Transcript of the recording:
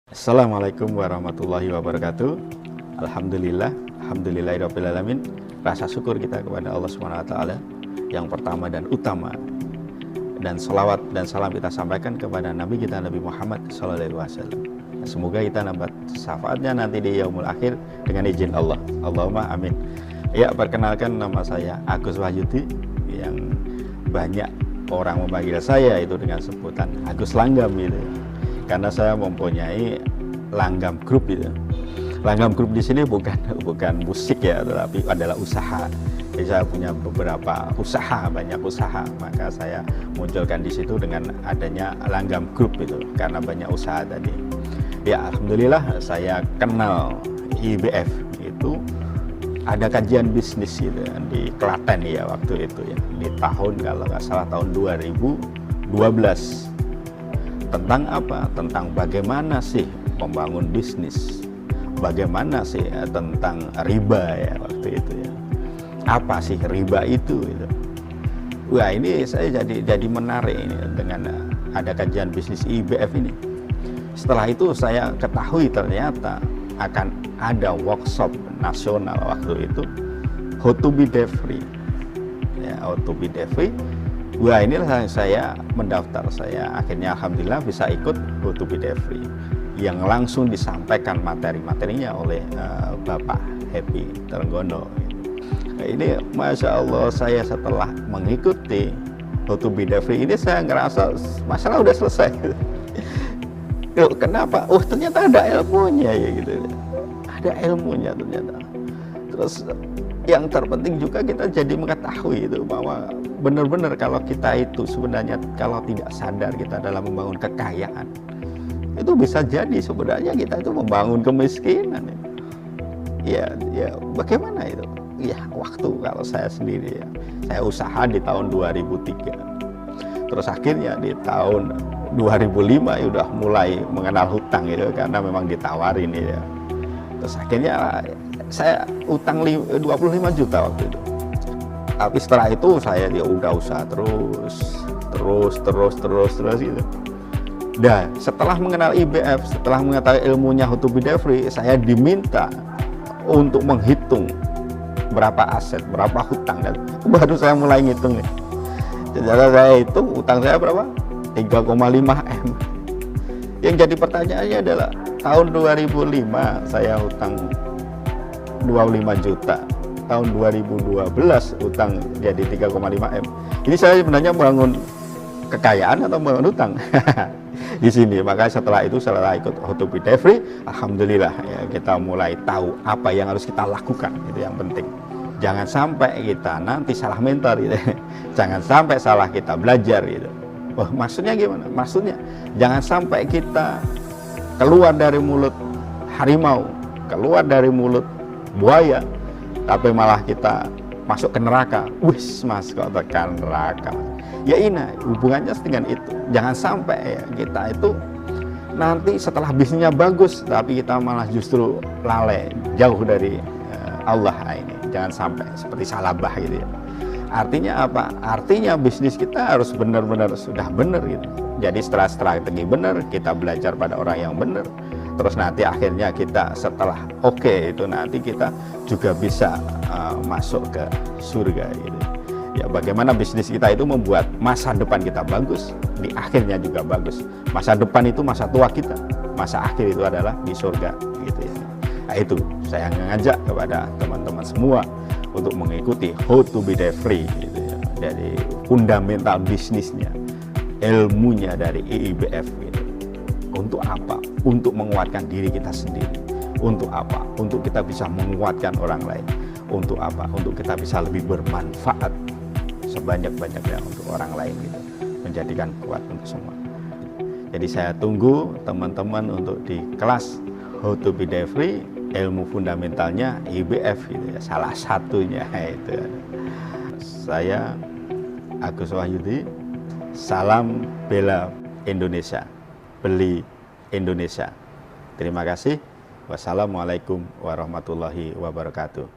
Assalamualaikum warahmatullahi wabarakatuh. Alhamdulillahirabbil alamin. Rasa syukur kita kepada Allah Subhanahu wa taala yang pertama dan utama. Dan selawat dan salam kita sampaikan kepada Nabi kita Nabi Muhammad SAW. Semoga kita dapat syafaatnya nanti di yaumul akhir dengan izin Allah. Allahumma amin. Ya, perkenalkan, nama saya Agus Wahyudi, yang banyak orang memanggil saya itu dengan sebutan Agus Langgam gitu. Karena saya mempunyai Langgam Group itu. Langgam Group di sini bukan musik ya, tetapi adalah usaha. Jadi saya punya beberapa usaha, banyak usaha, maka saya munculkan di situ dengan adanya Langgam Group itu karena banyak usaha tadi. Ya, alhamdulillah saya kenal IBF itu ada kajian bisnis gitu di Klaten ya waktu itu ya, di tahun kalau nggak salah tahun 2012. Tentang apa? Tentang bagaimana sih membangun bisnis, bagaimana sih tentang riba ya waktu itu ya. Apa sih riba itu? Gitu. Wah, ini saya jadi menarik ini dengan ada kajian bisnis IBF ini. Setelah itu saya ketahui ternyata akan ada workshop nasional waktu itu, How to be debt free. Ya, How to be debt free. Wah, inilah saya mendaftar. Saya akhirnya alhamdulillah bisa ikut How to be debt free yang langsung disampaikan materi-materinya oleh Bapak Happy Trenggono. Nah, ini Masya Allah, saya setelah mengikuti How to be debt free ini saya ngerasa masalah udah selesai. Kenapa? Oh, ternyata ada ilmunya ya gitu. Ada ilmunya ternyata. Terus yang terpenting juga kita jadi mengetahui itu bahwa benar-benar kalau kita itu sebenarnya kalau tidak sadar kita dalam membangun kekayaan, itu bisa jadi sebenarnya kita itu membangun kemiskinan. Ya bagaimana itu? Ya waktu kalau saya sendiri ya, saya usaha di tahun 2003. Terus akhirnya di tahun 2005 ya udah mulai mengenal hutang gitu karena memang ditawarin ya. Terus akhirnya saya utang 25 juta waktu itu. Tapi setelah itu saya ya udah usaha terus gitu. Dan setelah mengenal IBF, setelah mengetahui ilmunya How to be debt free, saya diminta untuk menghitung berapa aset, berapa hutang, dan baru saya mulai ngitung nih. Jadi saya hitung utang saya berapa? 3,5 M. Yang jadi pertanyaannya adalah tahun 2005 saya hutang 25 juta. Tahun 2012 utang jadi 3,5 M. Ini saya sebenarnya bangun kekayaan atau bangun hutang? Di sini. Maka setelah itu setelah ikut How to be debt free, alhamdulillah ya, kita mulai tahu apa yang harus kita lakukan. Itu yang penting. Jangan sampai kita nanti salah mentor gitu. Jangan sampai salah kita belajar gitu. Wah, maksudnya gimana? Maksudnya jangan sampai kita keluar dari mulut harimau, keluar dari mulut buaya, tapi malah kita masuk ke neraka. Wis mas, kok tekan neraka. Ya ini hubungannya dengan itu. Jangan sampai ya, kita itu nanti setelah bisnisnya bagus, tapi kita malah justru lalai, jauh dari Allah ini. Jangan sampai seperti salabah gitu ya. Artinya apa? Artinya bisnis kita harus benar-benar sudah benar gitu. Jadi setelah strategi benar, kita belajar pada orang yang benar. Terus nanti akhirnya kita setelah oke itu nanti kita juga bisa masuk ke surga gitu. Ya, bagaimana bisnis kita itu membuat masa depan kita bagus, di akhirnya juga bagus. Masa depan itu masa tua kita, masa akhir itu adalah di surga gitu ya. Nah, itu saya ngajak kepada teman-teman semua untuk mengikuti How to be debt free gitu ya. Dari fundamental bisnisnya, ilmunya dari IBF gitu. Untuk apa? Untuk menguatkan diri kita sendiri. Untuk apa? Untuk kita bisa menguatkan orang lain. Untuk apa? Untuk kita bisa lebih bermanfaat sebanyak-banyaknya untuk orang lain gitu. Menjadikan kuat untuk semua. Jadi saya tunggu teman-teman untuk di kelas How to be debt free, ilmu fundamentalnya IBF gitu ya. Salah satunya itu. Saya Agus Wahyudi. Salam bela Indonesia. Beli Indonesia. Terima kasih. Wassalamualaikum warahmatullahi wabarakatuh.